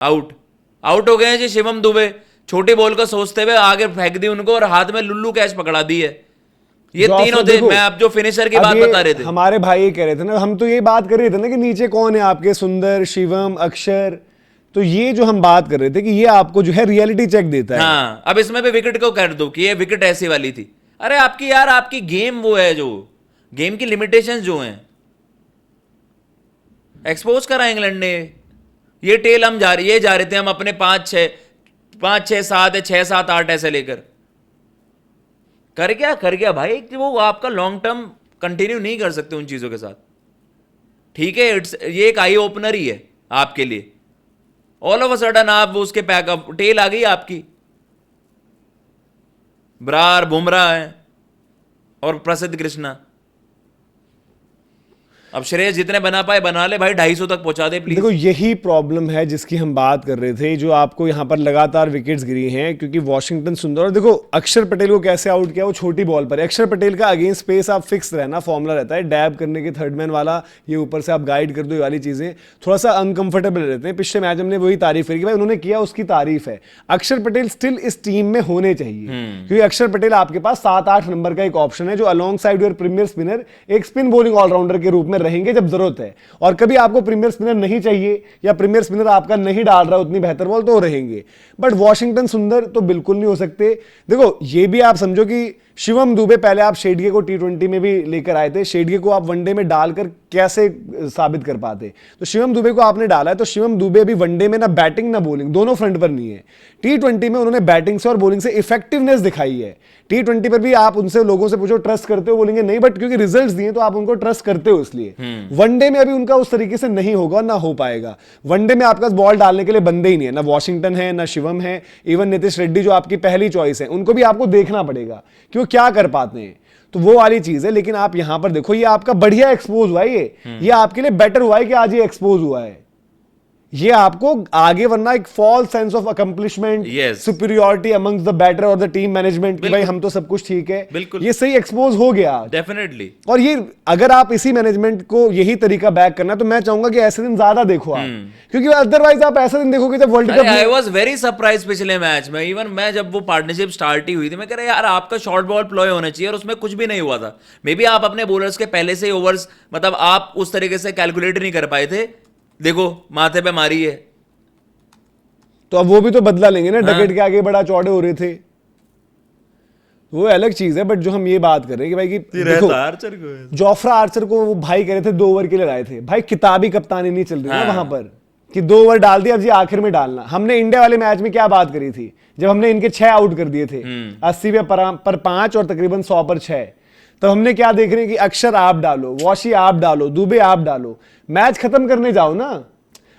Out out हो गए हैं जी शिवम दुबे, छोटी बॉल को सोचते हुए आगे फेंक दी उनको और हाथ में लुल्लू कैच पकड़ा दी है। ये तीनों थे, मैं आप जो फिनिशर की बात बता रहे थे। हमारे भाई ये कह रहे थे ना, हम तो ये बात कर रहे थे ना कि नीचे कौन है आपके, सुंदर, शिवम, अक्षर, तो ये जो हम बात कर रहे थे कि ये आपको जो है रियलिटी चेक देता है। हाँ, अब इसमें भी विकेट को कर दो कि ये विकेट ऐसी वाली थी। अरे आपकी यार, आपकी गेम वो है, जो गेम की लिमिटेशंस जो हैं एक्सपोज करा इंग्लैंड ने। ये टेल हम ये जा रहे थे हम अपने 5-6-7 है, 6-7-8 ऐसे लेकर। कर गया भाई कि वो आपका लॉन्ग टर्म कंटिन्यू नहीं कर सकते उन चीजों के साथ। ठीक है, ये एक आई ओपनर ही है आपके लिए। ऑल ऑफ अ सडन आप उसके पैकअप टेल आ गई आपकी। ब्रार, बुमराह है और प्रसिद्ध कृष्णा। अब श्रेयस जितने बना पाए बना ले भाई, 250 तक पहुंचा दे प्लीज। देखो यही प्रॉब्लम है जिसकी हम बात कर रहे थे, जो आपको यहाँ पर लगातार विकेट्स गिरी हैं क्योंकि वॉशिंगटन सुंदर, और देखो अक्षर पटेल को कैसे आउट किया, वो छोटी बॉल पर। अक्षर पटेल का अगेंस्ट स्पेस आप फिक्स रहना फॉर्मूला रहता है, डैब करने के थर्ड मैन वाला, ये ऊपर से आप गाइड कर दो, ये वाली चीजें थोड़ा सा अनकंफर्टेबल रहते हैं। पिछले मैच हमने वही तारीफ करी कि भाई उन्होंने किया, उसकी तारीफ है। अक्षर पटेल स्टिल इस टीम में होने चाहिए क्योंकि अक्षर पटेल आपके पास 7-8 नंबर का एक ऑप्शन है जो alongside your premier spinner एक स्पिन बॉलिंग ऑलराउंडर के रूप में रहेंगे जब जरूरत है। और कभी आपको प्रीमियर स्पिनर नहीं चाहिए या प्रीमियर स्पिनर आपका नहीं डाल रहा उतनी बेहतर बॉल, तो रहेंगे। बट वॉशिंगटन सुंदर तो बिल्कुल नहीं हो सकते। देखो ये भी आप समझो कि शिवम दुबे, पहले आप शेडगे को T20 में भी लेकर आए थे, शेडगे को आप वनडे में डालकर कैसे साबित कर पाते, तो शिवम दुबे को आपने डाला है। तो शिवम दुबे भी वनडे में ना बैटिंग ना बॉलिंग दोनों फ्रंट पर नहीं है। T20 में उन्होंने बैटिंग से और बॉलिंग से इफेक्टिवनेस दिखाई है। T20 पर भी आप उनसे लोगों से पूछो ट्रस्ट करते हो, बोलेंगे नहीं, बट क्योंकि रिजल्ट्स दिए तो आप उनको ट्रस्ट करते हो इसलिए। वनडे में अभी उनका उस तरीके से नहीं होगा, ना हो पाएगा। वनडे में आपका बॉल डालने के लिए बंदे ही नहीं है, ना वॉशिंगटन है ना शिवम है, इवन नीतीश रेड्डी जो आपकी पहली चॉइस है, उनको भी आपको देखना पड़ेगा कि वो क्या कर पाते हैं। तो वो वाली चीज है। लेकिन आप यहां पर देखो, ये आपका बढ़िया एक्सपोज हुआ है, ये आपके लिए बेटर हुआ है कि आज ये एक्सपोज हुआ है। ये आपको आगे, वरना एक false sense of accomplishment, superiority amongst the batter और द टीम मैनेजमेंट कि भाई हम तो सब कुछ ठीक है, बिल्कुल ये सही एक्सपोज हो गया डेफिनेटली। और ये अगर आप इसी मैनेजमेंट को यही तरीका बैक करना, तो मैं चाहूंगा कि ऐसे दिन ज्यादा देखो आप, क्योंकि अदरवाइज आप ऐसे दिन देखोगे जब world cup. I was very surprise पिछले मैच में, इवन मैं जब वो पार्टनरशिप स्टार्ट ही हुई थी, मैं कह रहा यार आपका शॉर्ट बॉल प्लॉय होना चाहिए और उसमें कुछ भी नहीं हुआ था। मे बी आप अपने बॉलर्स के पहले से ओवर्स, मतलब आप उस तरीके से कैलकुलेट नहीं कर पाए थे। देखो माथे पे मारी है, तो अब वो भी तो बदला लेंगे ना। डकेट के आगे बड़ा चौड़े हो रहे थे, वो अलग चीज है। बट जो हम ये बात कर रहे हैं कि भाई कि देखो आर्चर को, जोफ्रा आर्चर को वो भाई कह रहे थे 2 ओवर के लिए लाए थे, भाई किताबी कप्तानी नहीं चल रही ना वहां पर कि 2 ओवर डाल दिया, अब जी आखिर में डालना। हमने इंडिया वाले मैच में क्या बात करी थी जब हमने इनके 6 आउट कर दिए थे, 80 पर 5 और तकरीबन 100 पर 6। तब हमने क्या देख रहे हैं कि अक्षर आप डालो, वॉशी आप डालो, दुबे आप डालो, मैच खत्म करने जाओ ना।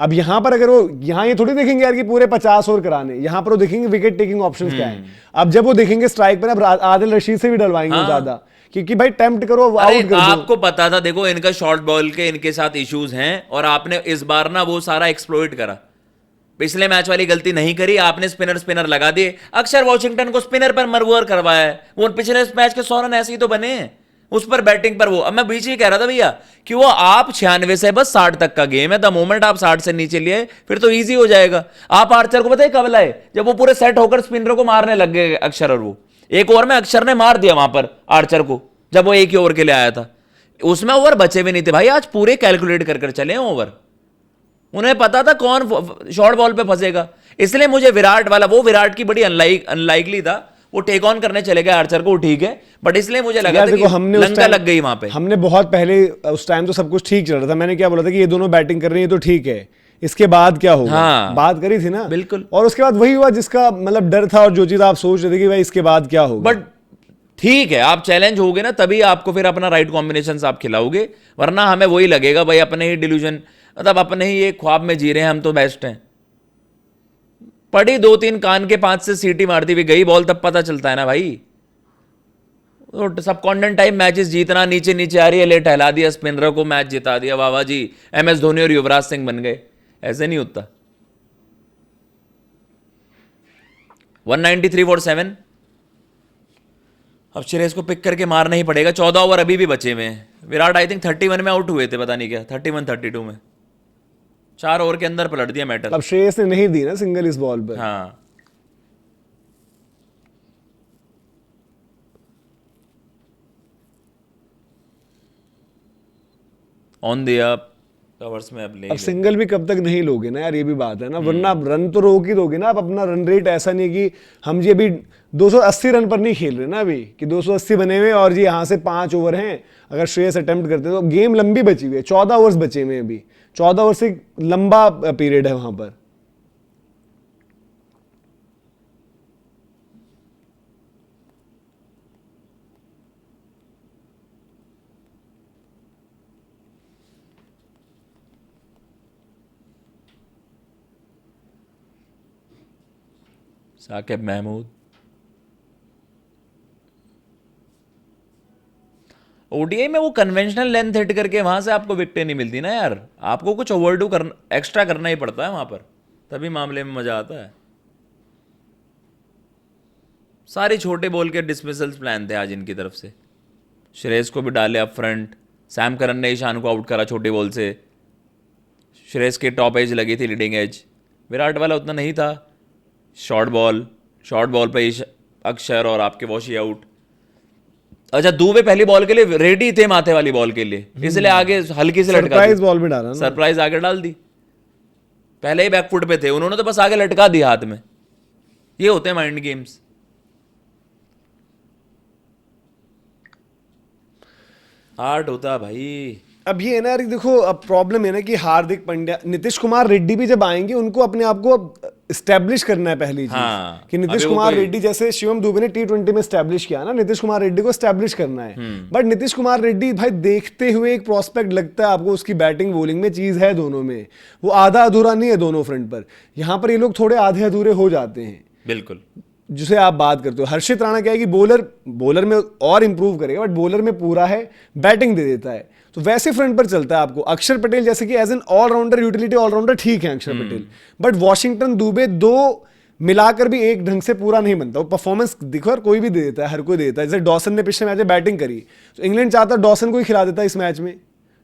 अब यहां पर अगर वो यहां ये थोड़ी देखेंगे यार कि पूरे 50 ओवर कराने, यहां पर वो देखेंगे विकेट टेकिंग ऑप्शंस क्या है। अब जब वो देखेंगे स्ट्राइक पर, अब आदिल रशीद से भी डलवाएंगे ज्यादा, क्योंकि भाई टेम्प्ट करो, आउट कर दो। आपको पता था देखो इनका शॉर्ट बॉल के इनके साथ इश्यूज हैं और आपने इस बार ना वो सारा एक्सप्लॉइट करा। पिछले मैच वाली गलती नहीं करी आपने, स्पिनर लगा दिए। अक्षर वॉशिंगटन को स्पिनर पर मरवर करवाया है, वो पिछले मैच के 100 रन ऐसे ही तो बने हैं उस पर बैटिंग पर। वो अब मैं बीच ही कह रहा था भैया कि वो आप 96 से बस 60 तक का गेम है, द मोमेंट आप 60 से नीचे लिए फिर तो इजी हो जाएगा। आप आर्चर को पता है कब लाए, जब वो पूरे सेट होकर स्पिनर को मारने लग गए अक्षर, और वो एक ओवर में अक्षर ने मार दिया वहां पर आर्चर को, जब वो एक ही ओवर के लिए आया था। उसमें ओवर बचे भी नहीं थे भाई, आज पूरे कैलकुलेट कर चले ओवर। उन्हें पता था कौन शॉर्ट बॉल पे फंसेगा, इसलिए मुझे विराट वाला, वो विराट की बड़ी अनलाइकली था, वो टेक ऑन करने चले गए आर्चर को, ठीक है, बट इसलिए मुझे लगा था कि लंका लग गई वहां पे। हमने बहुत पहले उस टाइम तो सब कुछ ठीक चल रहा था, मैंने क्या बोला था कि ये दोनों बैटिंग कर रही है तो ठीक है, इसके बाद क्या होगा। हाँ, बात करी थी ना, बिल्कुल। और उसके बाद वही हुआ जिसका मतलब डर था और जो चीज आप सोच रहे थे कि भाई इसके बाद क्या होगा। बट ठीक है, आप चैलेंज होगे ना तभी आपको फिर अपना राइट कॉम्बिनेशन आप खिलाओगे, वरना हमें वही लगेगा भाई अपने ही डिल्यूजन, मतलब अपने ही एक ख्वाब में जी रहे हैं हम तो बेस्ट हैं। पड़ी 2-3 कान के 5 से सीटी मारती हुई गई बॉल, तब पता चलता है ना भाई। तो सब कॉन्टेंट टाइम मैचेस जीतना, नीचे नीचे आ रही है, ले टहला दिया स्पिनर को, मैच जिता दिया, वाह वाह जी, MS धोनी और युवराज सिंह बन गए, ऐसे नहीं होता। 193 फॉर 7। अब श्रेयस को पिक करके मारना ही पड़ेगा, 14 ओवर अभी भी बचे हुए हैं। विराट आई थिंक 31 में आउट हुए थे, पता नहीं क्या 31-32 में। 4 ओवर के अंदर पलट दिया मैटर। अब श्रेयस ने नहीं दी ना सिंगल इस बॉल पर। हाँ, ऑन दिया कवर्स में, अब ले अब सिंगल भी कब तक नहीं लोगे ना यार, ये भी बात है ना, वरना रन तो रोक ही दोगे ना। अब अपना रन रेट ऐसा नहीं है कि हम जी अभी 280 रन पर नहीं खेल रहे ना अभी, कि 280 बने हुए और जी यहाँ से 5 ओवर हैं, अगर श्रेयस अटेम्प्ट करते तो गेम लंबी बची हुई है, 14 ओवर्स बचे हुए हैं अभी, 14 ओवर से लंबा पीरियड है वहां पर। साकिब महमूद। ओडीआई में वो कन्वेंशनल लेंथ हिट करके वहां से आपको विकेटें नहीं मिलती ना यार, आपको कुछ ओवरडू करना, एक्स्ट्रा करना ही पड़ता है वहां पर, तभी मामले में मजा आता है। सारे छोटे बॉल के डिसमिसल्स प्लान थे आज इनकी तरफ से। श्रेयस को भी डाले अप फ्रंट, सैम करन ने ईशान को आउट करा छोटे बॉल से, श्रेयस की टॉप एज लगी थी, लीडिंग एज। विराट वाला उतना नहीं था। शॉर्ट बॉल पे अक्षर और आपके वॉशी आउट। अच्छा, दुबे पहली बॉल के लिए रेडी थे माथे वाली बॉल के लिए, इसलिए आगे हल्की से लटका सरप्राइज बॉल में डाला ना, सरप्राइज आगे डाल दी। पहले ही बैकफुट पे थे, उन्होंने तो बस आगे लटका दिया हाथ में। ये होते हैं माइंड गेम्स। आर्ट होता है भाई। अब ये है ना यार, देखो अब प्रॉब्लम है ना कि हार्दिक पांड्या, नीतीश कुमार रेड्डी भी जब आएंगे उनको अपने आप को स्टैब्लिश करना है पहली चीज। हाँ, कि नीतीश कुमार रेड्डी जैसे शिवम दुबे ने T20 में स्टैब्लिश किया ना, नीतीश कुमार रेड्डी को स्टैब्लिश करना है। बट नीतीश कुमार रेड्डी भाई देखते हुए एक प्रोस्पेक्ट लगता है आपको, उसकी बैटिंग बॉलिंग में चीज है दोनों में, वो आधा अधूरा नहीं है दोनों फ्रंट पर। यहाँ पर ये लोग थोड़े आधे अधूरे हो जाते हैं। बिल्कुल, जिसे आप बात करते हो। हर्षित राणा क्या है कि बॉलर में और इंप्रूव करेगा, बट बॉलर में पूरा है, बैटिंग दे देता है, तो वैसे फ्रंट पर चलता है आपको। अक्षर पटेल जैसे कि as an allrounder, utility allrounder ठीक है अक्षर पटेल, बट वॉशिंगटन दुबे दो मिलाकर भी एक ढंग से पूरा नहीं बनता। वो परफॉर्मेंस देखो यार, कोई भी दे देता है, हर कोई दे देता है। जैसे डॉसन ने पिछले मैच में बैटिंग करी, तो इंग्लैंड चाहता डॉसन को ही खिला देता इस मैच में,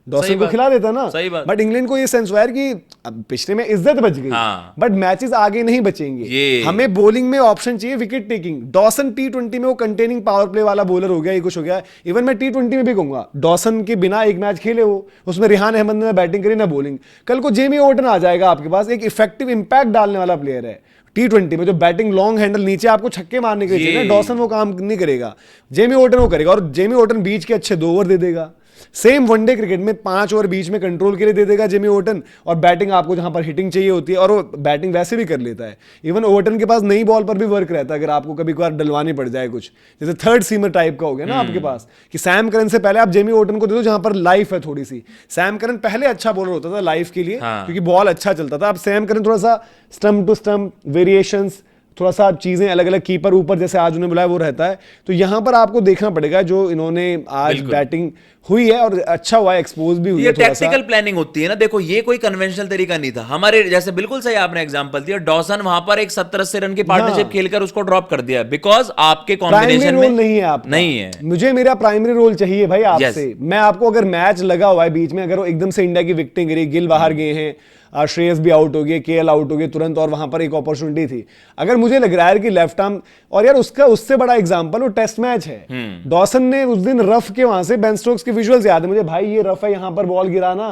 डॉसन को खिला देता ना। सही बात। बट इंग्लैंड को ये सेंस हुआ यार कि अब पिछले में इज्जत बच गई, हाँ। बट मैचेस आगे नहीं बचेंगे। हमें बॉलिंग में ऑप्शन चाहिए, विकेट टेकिंग। डॉसन T20 में वो कंटेनिंग पावर प्ले वाला बॉलर हो गया, ये कुछ हो गया। इवन मैं T20 में भी कहूंगा, डॉसन के बिना एक मैच खेले वो, उसमें रिहान अहमद ने बैटिंग करी ना बॉलिंग। कल को जेमी ओटन आ जाएगा आपके पास, एक इफेक्टिव इंपैक्ट डालने वाला प्लेयर है। T20 में जो बैटिंग लॉन्ग हैंडल नीचे आपको छक्के मारने के लिए चाहिए, डॉसन वो काम नहीं करेगा, जेमी ओटन वो करेगा। और जेमी ओटन बीच के अच्छे 2 ओवर दे देगा। सेम वनडे क्रिकेट में 5 ओवर बीच में कंट्रोल के लिए दे देगा जेमी ओटन, और बैटिंग आपको जहां पर हिटिंग चाहिए होती है, और वो बैटिंग वैसे भी कर लेता है। इवन ओटन के पास नई बॉल पर भी वर्क रहता है, अगर आपको कभी कभार डलवानी पड़ जाए कुछ, जैसे थर्ड सीमर टाइप का हो गया ना आपके पास, कि सैम करन से पहले आप जेमी ओटन को दे दो जहां पर लाइफ है थोड़ी सी। सैम करन पहले अच्छा बॉलर होता था लाइफ के लिए, क्योंकि बॉल अच्छा चलता था। अब सैम करन थोड़ा सा स्टंप टू स्टंप वेरिएशंस, थोड़ा सा चीजें अलग अलग, कीपर ऊपर जैसे आज उन्हें बुलाया वो रहता है। तो यहां पर आपको देखना पड़ेगा जो इन्होंने आज बैटिंग हुई है, और अच्छा हुआ है, एक्सपोज भी हुई है। ये टैक्टिकल प्लानिंग होती है ना। देखो, ये कोई कन्वेंशनल तरीका नहीं था हमारे जैसे। बिल्कुल सही आपने एग्जांपल दिया। डॉसन वहां पर एक 70-80 रन की पार्टनरशिप खेलकर उसको ड्रॉप कर दिया, बिकॉज आपके कॉम्बिनेशन में नहीं है आपका। नहीं है। मुझे मेरा प्राइमरी रोल चाहिए भाई आपसे। मैं आपको, अगर मैच लगा हुआ है बीच में, अगर एकदम से इंडिया की विकेटें गिरी, गिल बाहर गए हैं, श्रेयस भी आउट हो गए, केएल आउट हो गए तुरंत, और वहां पर एक अपॉर्चुनिटी थी, अगर मुझे लग रहा है कि लेफ्ट आर्म, और यार उसका उससे बड़ा एग्जांपल वो टेस्ट मैच है। डॉसन ने उस दिन रफ के वहां से बेन स्टोक्स के विजुअल्स याद है मुझे, भाई ये रफ है, यहां पर बॉल गिराना।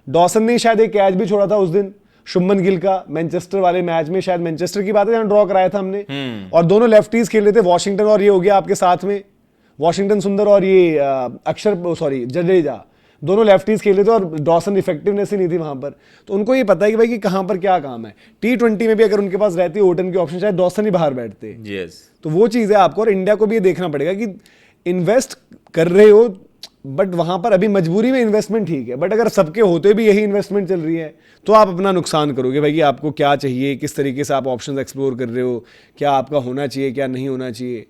डॉसन ने शायद एक कैच भी छोड़ा था उस दिन शुभमन गिल का, मैनचेस्टर वाले मैच में, शायद मैनचेस्टर की बात है जहां ड्रॉ कराया था हमने, और दोनों लेफ्टीज खेल रहे थे, वॉशिंगटन और ये हो गया आपके साथ में, वॉशिंगटन सुंदर और ये जडेजा, दोनों लेफ्टीज खेले थे, और डॉसन इफेक्टिवनेस ही नहीं थी वहां पर। तो उनको ये पता है कि भाई कि कहां पर क्या काम है। T20 में भी अगर उनके पास रहती ओटन की ऑप्शन, शायद डॉसन ही बाहर बैठते। तो वो चीज है आपको, और इंडिया को भी ये देखना पड़ेगा कि इन्वेस्ट कर रहे हो, बट वहां पर अभी मजबूरी में इन्वेस्टमेंट ठीक है, बट अगर सबके होते भी यही इन्वेस्टमेंट चल रही है, तो आप अपना नुकसान करोगे भाई, कि आपको क्या चाहिए, किस तरीके से आप ऑप्शंस एक्सप्लोर कर रहे हो, क्या आपका होना चाहिए, क्या नहीं होना चाहिए।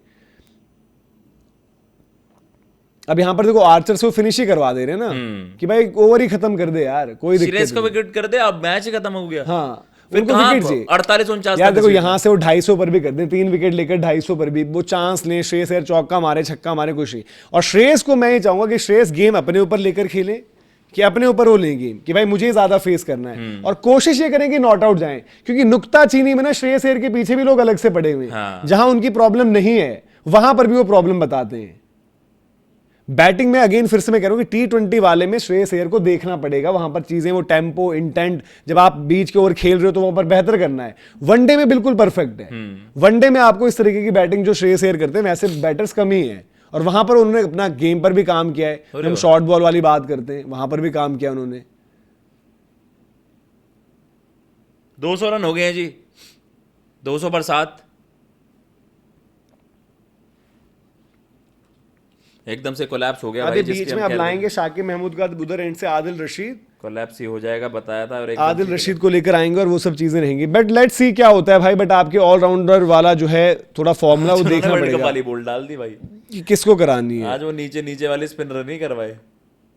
अब यहां पर देखो, आर्चर से वो फिनिश ही करवा दे रहे हैं ना, कि भाई ओवर ही खत्म कर दे यार, कोई दिक्कत नहीं, को विकेट कर दे, अब मैच ही खत्म हो गया। हाँ, उनको विकेट चाहिए 48-49 यार। देखो यहां से वो 250 पर भी कर दे, 3 विकेट लेकर 250 पर भी वो चांस ले, श्रेयस यार चौका मारे, छक्का मारे, कुछ नहीं। और श्रेयस को मैं ये चाहूंगा कि श्रेयस गेम अपने ऊपर लेकर खेले, कि अपने ऊपर वो लें गेम कि भाई मुझे ज्यादा फेस करना है और कोशिश ये करें कि नॉट आउट जाएं, क्योंकि नुक्ताचीनी में ना श्रेयस अय्यर के पीछे भी लोग अलग से पड़े हुए हैं। हाँ। जहां उनकी प्रॉब्लम नहीं है वहां पर भी वो प्रॉब्लम बताते हैं। बैटिंग में अगेन फिर से मैं कह रहा हूं कि T20 वाले में श्रेयस अय्यर को देखना पड़ेगा, वहां पर चीजें वो टेम्पो इंटेंट, जब आप बीच के ओवर खेल रहे हो तो वहां पर बेहतर करना है। वनडे में बिल्कुल परफेक्ट है। वनडे में आपको इस तरीके की बैटिंग जो श्रेयस अय्यर करते हैं वैसे बैटर्स कम ही है, और वहां पर उन्होंने अपना गेम पर भी काम किया है। जब हम शॉर्ट बॉल वाली बात करते हैं वहां पर भी काम किया उन्होंने। 200 रन हो गए हैं जी, 200 पर 7। एकदम से कोलैप्स हो गया अभी भाई, बीच में अब लाएंगे शाकिब महमूद का उधर एंड से आदिल रशीद, कोलैप्स ही हो जाएगा बताया था। और आदिल रशीद को लेकर आएंगे और वो सब चीजें रहेंगी। बट लेट्स सी क्या होता है भाई। बट आपके ऑलराउंडर वाला जो है थोड़ा फॉर्मूला वो देखना पड़ेगा वाली बॉल डाल दी भाई कि किसको करानी है। आज वो नीचे नीचे वाले स्पिनर नहीं करवाए।